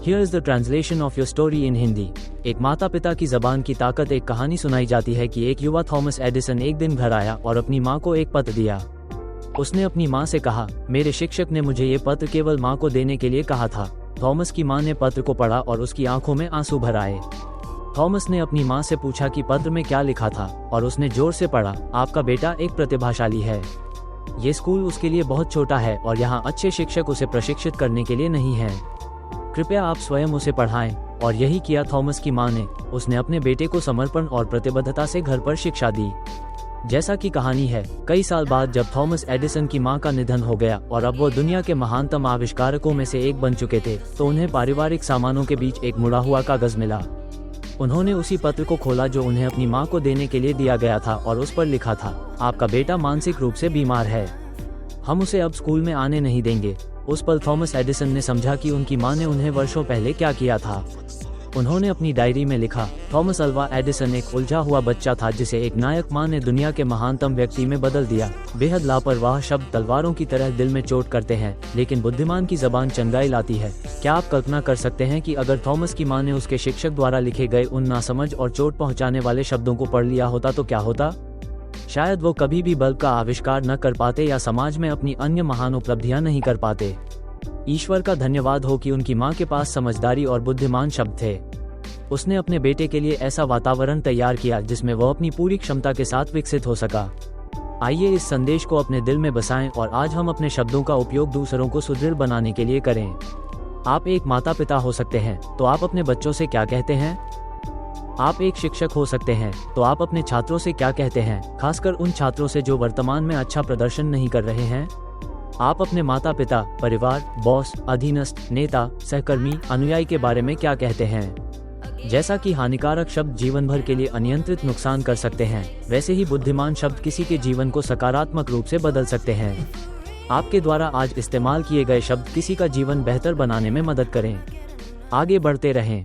Here is the translation of your story in Hindi. एक माता पिता की जबान की ताकत। एक कहानी सुनाई जाती है कि एक युवा थॉमस एडिसन एक दिन घर आया और अपनी माँ को एक पत्र दिया। उसने अपनी माँ से कहा, मेरे शिक्षक ने मुझे ये पत्र केवल माँ को देने के लिए कहा था। थॉमस की माँ ने पत्र को पढ़ा और उसकी आंखों में आंसू भर आए। थॉमस ने अपनी माँ से पूछा कि पत्र में क्या लिखा था, और उसने जोर से पढ़ा, आपका बेटा एक प्रतिभाशाली है। ये स्कूल उसके लिए बहुत छोटा है और यहाँ अच्छे शिक्षक उसे प्रशिक्षित करने के लिए नहीं हैं। कृपया आप स्वयं उसे पढ़ाएं। और यही किया थॉमस की माँ ने। उसने अपने बेटे को समर्पण और प्रतिबद्धता से घर पर शिक्षा दी। जैसा कि कहानी है, कई साल बाद जब थॉमस एडिसन की मां का निधन हो गया और अब वो दुनिया के महानतम आविष्कारकों में से एक बन चुके थे, तो उन्हें पारिवारिक सामानों के बीच एक मुड़ा हुआ कागज मिला। उन्होंने उसी पत्र को खोला जो उन्हें अपनी मां को देने के लिए दिया गया था, और उस पर लिखा था, आपका बेटा मानसिक रूप से बीमार है, हम उसे अब स्कूल में आने नहीं देंगे। उस पल थॉमस एडिसन ने समझा कि उनकी मां ने उन्हें वर्षों पहले क्या किया था। उन्होंने अपनी डायरी में लिखा, थॉमस अल्वा एडिसन एक उलझा हुआ बच्चा था जिसे एक नायक मां ने दुनिया के महानतम व्यक्ति में बदल दिया। बेहद लापरवाह शब्द तलवारों की तरह दिल में चोट करते हैं, लेकिन बुद्धिमान की जबान चंगाई लाती है। क्या आप कल्पना कर सकते हैं कि अगर थॉमस की मां ने उसके शिक्षक द्वारा लिखे गए उन नासमझ और चोट पहुंचाने वाले शब्दों को पढ़ लिया होता तो क्या होता? शायद वो कभी भी बल्ब का आविष्कार न कर पाते या समाज में अपनी अन्य महान उपलब्धियां नहीं कर पाते। ईश्वर का धन्यवाद हो कि उनकी मां के पास समझदारी और बुद्धिमान शब्द थे। उसने अपने बेटे के लिए ऐसा वातावरण तैयार किया जिसमें वह अपनी पूरी क्षमता के साथ विकसित हो सका। आइए इस संदेश को अपने दिल में बसाएं और आज हम अपने शब्दों का उपयोग दूसरों को सुदृढ़ बनाने के लिए करें। आप एक माता पिता हो सकते हैं, तो आप अपने बच्चों से क्या कहते हैं? आप एक शिक्षक हो सकते हैं, तो आप अपने छात्रों से क्या कहते हैं, खासकर उन छात्रों से जो वर्तमान में अच्छा प्रदर्शन नहीं कर रहे हैं? आप अपने माता पिता, परिवार, बॉस, अधीनस्थ, नेता, सहकर्मी, अनुयायी के बारे में क्या कहते हैं? जैसा कि हानिकारक शब्द जीवन भर के लिए अनियंत्रित नुकसान कर सकते हैं, वैसे ही बुद्धिमान शब्द किसी के जीवन को सकारात्मक रूप से बदल सकते हैं। आपके द्वारा आज इस्तेमाल किए गए शब्द किसी का जीवन बेहतर बनाने में मदद करें। आगे बढ़ते रहें।